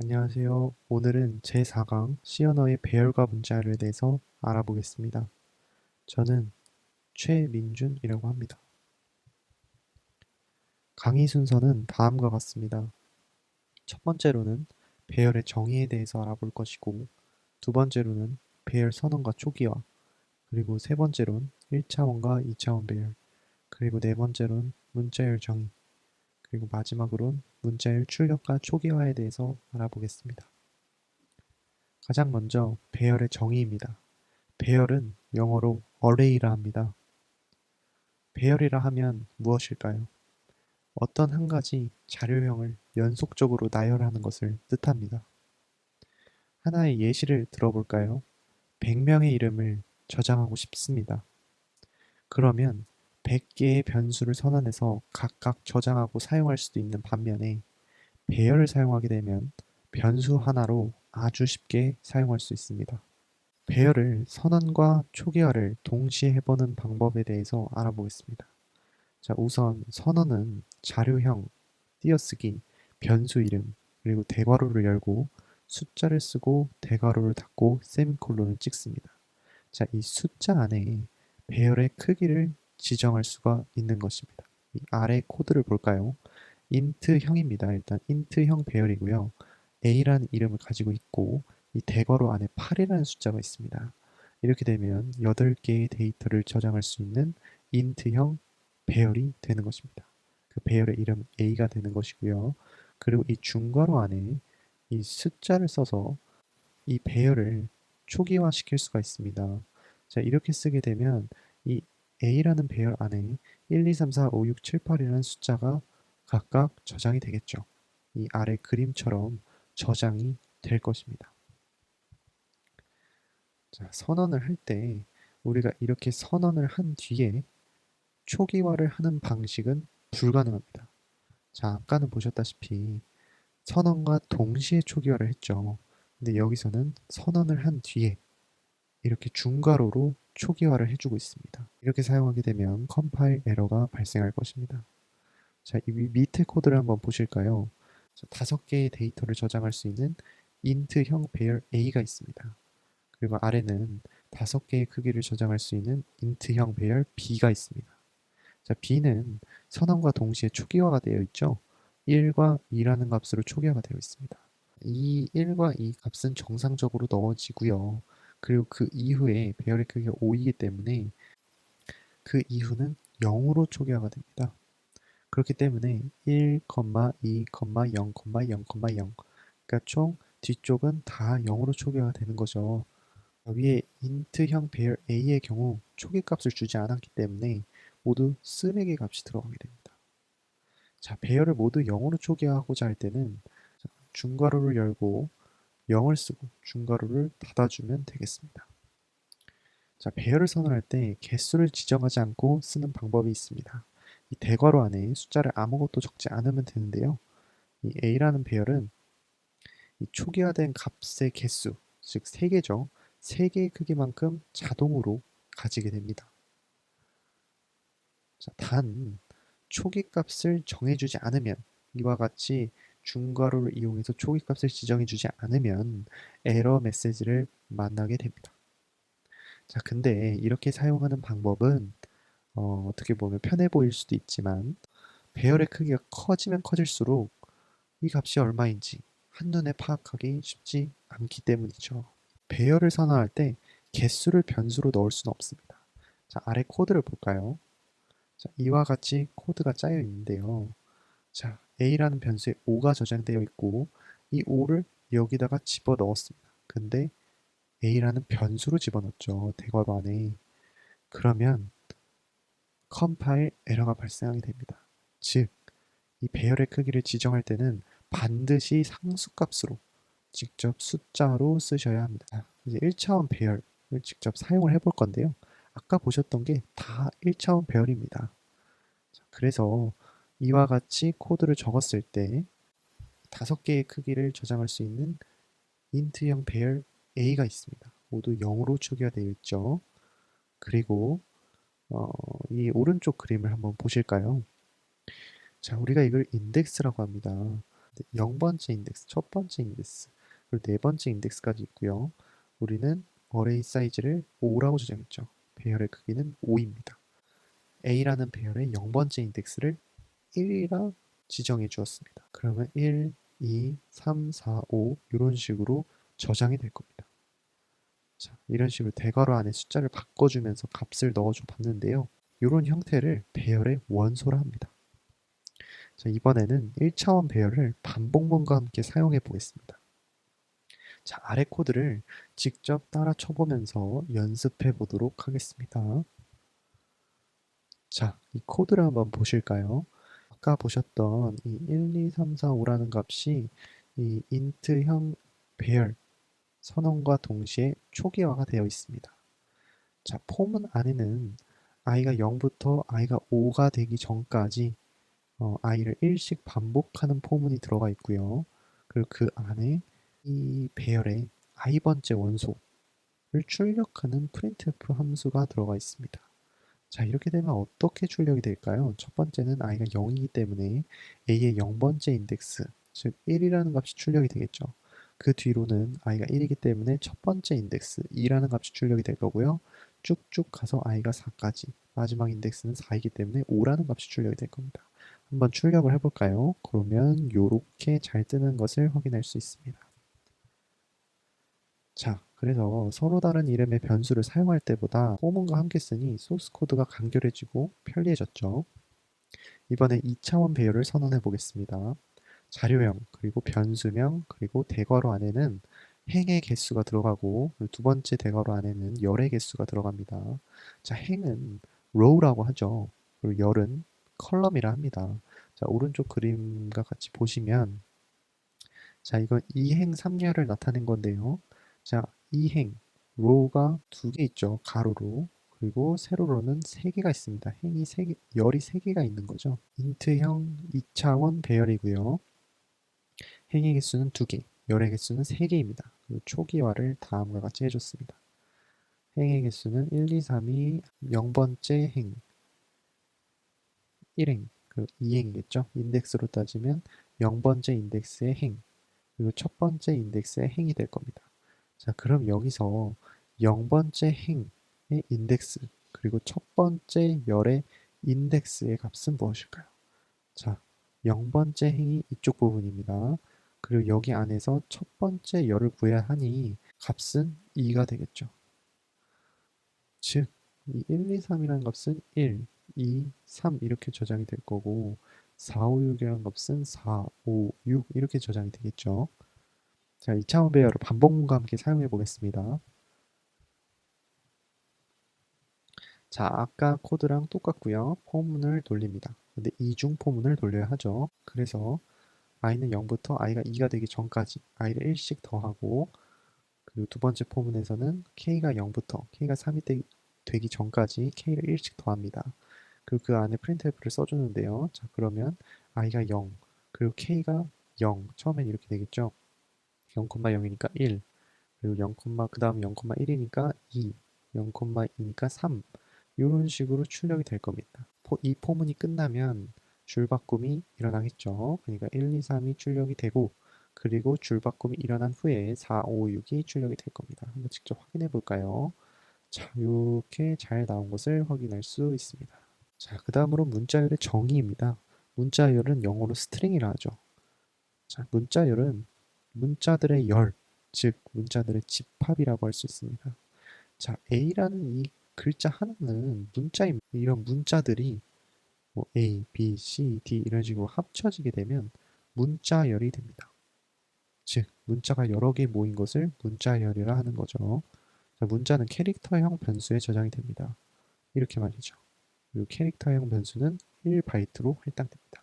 안녕하세요. 오늘은 제4강 C 언어의 배열과 문자열에 대해서 알아보겠습니다. 저는 최민준이라고 합니다. 강의 순서는 다음과 같습니다. 첫 번째로는 배열의 정의에 대해서 알아볼 것이고, 두 번째로는 배열 선언과 초기화, 그리고 세 번째로는 1차원과 2차원 배열, 그리고 네 번째로는 문자열 정의, 그리고 마지막으로는 문자열 출력과 초기화에 대해서 알아보겠습니다. 가장 먼저 배열의 정의입니다. 배열은 영어로 array라 합니다. 배열이라 하면 무엇일까요? 어떤 한 가지 자료형을 연속적으로 나열하는 것을 뜻합니다. 하나의 예시를 들어볼까요? 100명의 이름을 저장하고 싶습니다. 그러면 100개의 변수를 선언해서 각각 저장하고 사용할 수도 있는 반면에 배열을 사용하게 되면 변수 하나로 아주 쉽게 사용할 수 있습니다. 배열을 선언과 초기화를 동시에 해보는 방법에 대해서 알아보겠습니다. 자, 우선 선언은 자료형, 띄어쓰기, 변수 이름, 그리고 대괄호를 열고 숫자를 쓰고 대괄호를 닫고 세미콜론을 찍습니다. 자, 이 숫자 안에 배열의 크기를 지정할 수가 있는 것입니다. 이 아래 코드를 볼까요? int형입니다. 일단 int형 배열이고요. a라는 이름을 가지고 있고 이 대괄호 안에 8이라는 숫자가 있습니다. 이렇게 되면 8개의 데이터를 저장할 수 있는 int형 배열이 되는 것입니다. 그 배열의 이름 a가 되는 것이고요. 그리고 이 중괄호 안에 이 숫자를 써서 이 배열을 초기화 시킬 수가 있습니다. 자, 이렇게 쓰게 되면 이 a라는 배열 안에 1, 2, 3, 4, 5, 6, 7, 8이라는 숫자가 각각 저장이 되겠죠. 이 아래 그림처럼 저장이 될 것입니다. 자, 선언을 할 때 우리가 이렇게 선언을 한 뒤에 초기화를 하는 방식은 불가능합니다. 자, 아까는 보셨다시피 선언과 동시에 초기화를 했죠. 근데 여기서는 선언을 한 뒤에 이렇게 중괄호로 초기화를 해주고 있습니다. 이렇게 사용하게 되면 컴파일 에러가 발생할 것입니다. 자, 이 밑에 코드를 한번 보실까요? 5개의 데이터를 저장할 수 있는 int형 배열 A가 있습니다. 그리고 아래는 5개의 크기를 저장할 수 있는 int형 배열 B가 있습니다. 자, B는 선언과 동시에 초기화가 되어 있죠. 1과 2라는 값으로 초기화가 되어 있습니다. 이 1과 2 값은 정상적으로 넣어지고요. 그리고 그 이후에 배열의 크기가 5이기 때문에 그 이후는 0으로 초기화가 됩니다. 그렇기 때문에 1, 2, 0, 0, 0. 그러니까 총 뒤쪽은 다 0으로 초기화가 되는 거죠. 위에 int형 배열 a의 경우 초기 값을 주지 않았기 때문에 모두 쓰레기 값이 들어가게 됩니다. 자, 배열을 모두 0으로 초기화하고자 할 때는 중괄호를 열고 0을 쓰고 중괄호를 닫아주면 되겠습니다. 자, 배열을 선언할 때 개수를 지정하지 않고 쓰는 방법이 있습니다. 이 대괄호 안에 숫자를 아무것도 적지 않으면 되는데요. 이 a라는 배열은 이 초기화된 값의 개수, 즉 3개죠. 3개의 크기만큼 자동으로 가지게 됩니다. 자, 단 초기 값을 정해주지 않으면 이와 같이 중괄호를 이용해서 초기 값을 지정해주지 않으면 에러 메시지를 만나게 됩니다. 자, 근데 이렇게 사용하는 방법은 어떻게 보면 편해 보일 수도 있지만 배열의 크기가 커지면 커질수록 이 값이 얼마인지 한눈에 파악하기 쉽지 않기 때문이죠. 배열을 선언할 때 개수를 변수로 넣을 수는 없습니다. 자, 아래 코드를 볼까요? 자, 이와 같이 코드가 짜여 있는데요. 자, a라는 변수에 5가 저장되어 있고 이 5를 여기다가 집어 넣었습니다. 근데 a라는 변수로 집어넣었죠. 대괄호 안에. 그러면 컴파일 에러가 발생하게 됩니다. 즉, 이 배열의 크기를 지정할 때는 반드시 상수값으로 직접 숫자로 쓰셔야 합니다. 이제 1차원 배열을 직접 사용을 해볼 건데요. 아까 보셨던 게 다 1차원 배열입니다. 그래서 이와 같이 코드를 적었을 때 5개의 크기를 저장할 수 있는 int형 배열 a가 있습니다. 모두 0으로 초기화 되어 있죠. 그리고 이 오른쪽 그림을 한번 보실까요? 자, 우리가 이걸 인덱스라고 합니다. 0번째 인덱스, 첫 번째 인덱스, 그리고 네 번째 인덱스까지 있고요. 우리는 어레이 사이즈를 5라고 지정했죠. 배열의 크기는 5입니다. A라는 배열의 0번째 인덱스를 1이라 지정해 주었습니다. 그러면 1, 2, 3, 4, 5 이런 식으로 저장이 될 겁니다. 자, 이런 식으로 대괄호 안에 숫자를 바꿔주면서 값을 넣어줘 봤는데요. 이런 형태를 배열의 원소라 합니다. 자, 이번에는 1차원 배열을 반복문과 함께 사용해 보겠습니다. 자, 아래 코드를 직접 따라 쳐보면서 연습해 보도록 하겠습니다. 자, 이 코드를 한번 보실까요? 아까 보셨던 이 1, 2, 3, 4, 5라는 값이 이 인트형 배열 선언과 동시에 초기화가 되어 있습니다. 자, 폼은 안에는 i가 0부터 i가 5가 되기 전까지 i를 1씩 반복하는 포문이 들어가 있고요. 그리고 그 안에 이 배열의 i번째 원소를 출력하는 printf 함수가 들어가 있습니다. 자, 이렇게 되면 어떻게 출력이 될까요? 첫 번째는 i가 0이기 때문에 a의 0번째 인덱스, 즉 1이라는 값이 출력이 되겠죠. 그 뒤로는 i가 1이기 때문에 첫 번째 인덱스 2라는 값이 출력이 될 거고요. 쭉쭉 가서 i가 4까지, 마지막 인덱스는 4이기 때문에 5라는 값이 출력이 될 겁니다. 한번 출력을 해볼까요? 그러면 이렇게 잘 뜨는 것을 확인할 수 있습니다. 자, 그래서 서로 다른 이름의 변수를 사용할 때보다 포문과 함께 쓰니 소스 코드가 간결해지고 편리해졌죠. 이번에 2차원 배열을 선언해 보겠습니다. 자료형, 그리고 변수명, 그리고 대괄호 안에는 행의 개수가 들어가고 두 번째 대괄호 안에는 열의 개수가 들어갑니다. 자, 행은 row라고 하죠. 그리고 열은 컬럼이라 합니다. 자, 오른쪽 그림과 같이 보시면 자, 이건 2행 3열을 나타낸 건데요. 자, 2행, row가 2개 있죠. 가로로. 그리고 세로로는 3개가 있습니다. 행이 3개, 열이 3개가 있는 거죠. 인트형 2차원 배열이고요. 행의 개수는 2개, 열의 개수는 3개입니다. 그리고 초기화를 다음과 같이 해줬습니다. 행의 개수는 1, 2, 3이 0번째 행, 1행, 그리고 2행이겠죠. 인덱스로 따지면 0번째 인덱스의 행, 그리고 첫 번째 인덱스의 행이 될 겁니다. 자, 그럼 여기서 0번째 행의 인덱스, 그리고 첫 번째 열의 인덱스의 값은 무엇일까요? 자, 0번째 행이 이쪽 부분입니다. 그리고 여기 안에서 첫 번째 열을 구해야 하니 값은 2가 되겠죠. 즉, 이 1, 2, 3이라는 값은 1, 2, 3 이렇게 저장이 될 거고 4, 5, 6이라는 값은 4, 5, 6 이렇게 저장이 되겠죠. 자, 2차원 배열을 반복문과 함께 사용해 보겠습니다. 자, 아까 코드랑 똑같고요. 포문을 돌립니다. 근데 이중 포문을 돌려야 하죠. 그래서 i는 0부터 i가 2가 되기 전까지 i를 1씩 더하고 그리고 두 번째 포문에서는 k가 0부터 k가 3이 되기 전까지 k를 1씩 더합니다. 그리고 그 안에 printf를 써주는데요. 자, 그러면 i가 0, 그리고 k가 0, 처음엔 이렇게 되겠죠. 0,0이니까 1, 그리고 0, 그 다음 0,1이니까 2, 0,2니까 3 이런 식으로 출력이 될 겁니다. 이 포문이 끝나면 줄바꿈이 일어나겠죠. 그러니까 1, 2, 3이 출력이 되고 그리고 줄바꿈이 일어난 후에 4, 5, 6이 출력이 될 겁니다. 한번 직접 확인해 볼까요? 자, 이렇게 잘 나온 것을 확인할 수 있습니다. 자, 그 다음으로 문자열의 정의입니다. 문자열은 영어로 스트링이라 하죠. 자, 문자열은 문자들의 열, 즉 문자들의 집합이라고 할 수 있습니다. 자, A라는 이 글자 하나는 문자입니다. 이런 문자들이 뭐 A, B, C, D 이런 식으로 합쳐지게 되면 문자열이 됩니다. 즉, 문자가 여러 개 모인 것을 문자열이라 하는 거죠. 자, 문자는 캐릭터형 변수에 저장이 됩니다. 이렇게 말이죠. 그리고 캐릭터형 변수는 1바이트로 할당됩니다.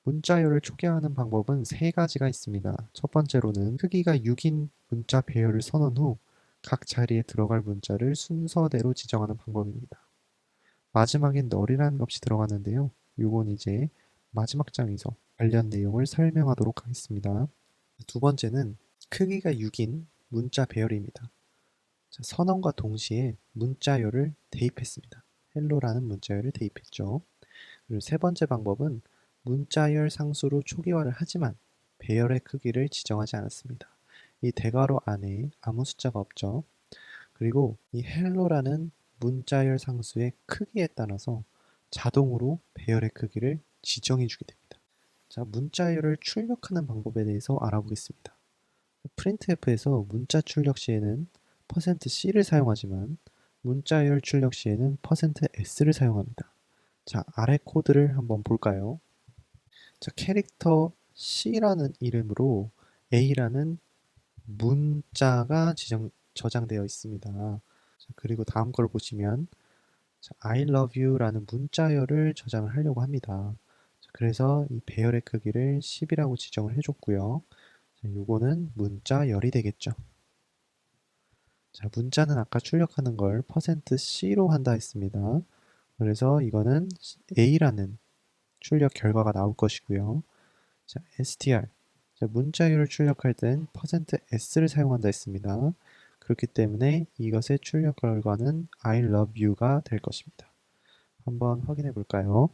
문자열을 초기화하는 방법은 세 가지가 있습니다. 첫 번째로는 크기가 6인 문자 배열을 선언 후 각 자리에 들어갈 문자를 순서대로 지정하는 방법입니다. 마지막엔 널이라는 값이 들어가는데요. 이건 이제 마지막 장에서 관련 내용을 설명하도록 하겠습니다. 두 번째는 크기가 6인 문자 배열입니다. 자, 선언과 동시에 문자열을 대입했습니다. 헬로라는 문자열을 대입했죠. 그리고 세 번째 방법은 문자열 상수로 초기화를 하지만 배열의 크기를 지정하지 않았습니다. 이 대괄호 안에 아무 숫자가 없죠. 그리고 이 헬로라는 문자열 상수의 크기에 따라서 자동으로 배열의 크기를 지정해 주게 됩니다. 자, 문자열을 출력하는 방법에 대해서 알아보겠습니다. printf에서 문자 출력 시에는 %c를 사용하지만 문자열 출력 시에는 %s를 사용합니다. 자, 아래 코드를 한번 볼까요? 자, 캐릭터 C라는 이름으로 A라는 문자가 저장되어 있습니다. 자, 그리고 다음 걸 보시면 자, I love you라는 문자열을 저장을 하려고 합니다. 자, 그래서 이 배열의 크기를 10이라고 지정을 해줬고요. 자, 요거는 문자열이 되겠죠. 자, 문자는 아까 출력하는 걸 %c로 한다 했습니다. 그래서 이거는 A라는 출력 결과가 나올 것이고요. 자, str. 자, 문자열을 출력할 땐 %s를 사용한다 했습니다. 그렇기 때문에 이것의 출력 결과는 I love you가 될 것입니다. 한번 확인해 볼까요?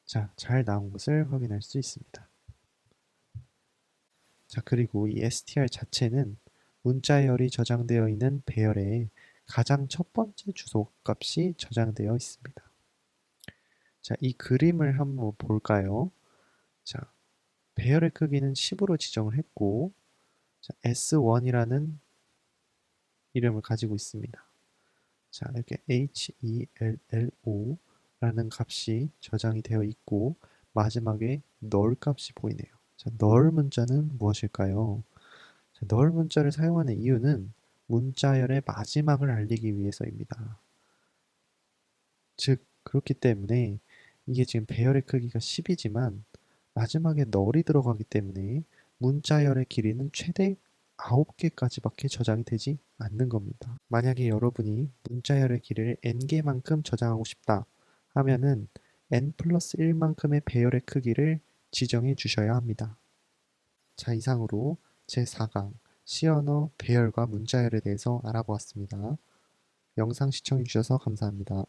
자, 잘 나온 것을 확인할 수 있습니다. 자, 그리고 이 str 자체는 문자열이 저장되어 있는 배열에 가장 첫 번째 주소 값이 저장되어 있습니다. 자, 이 그림을 한번 볼까요? 자, 배열의 크기는 10으로 지정을 했고, 자, S1이라는 이름을 가지고 있습니다. 자, 이렇게 HELLO라는 값이 저장이 되어 있고, 마지막에 null 값이 보이네요. 자, null 문자는 무엇일까요? 자, null 문자를 사용하는 이유는 문자열의 마지막을 알리기 위해서입니다. 즉, 그렇기 때문에 이게 지금 배열의 크기가 10이지만 마지막에 null이 들어가기 때문에 문자열의 길이는 최대 9개까지밖에 저장이 되지 않는 겁니다. 만약에 여러분이 문자열의 길이를 n개만큼 저장하고 싶다 하면은 n 플러스 1만큼의 배열의 크기를 지정해 주셔야 합니다. 자, 이상으로 제4강 C언어 배열과 문자열에 대해서 알아보았습니다. 영상 시청해 주셔서 감사합니다.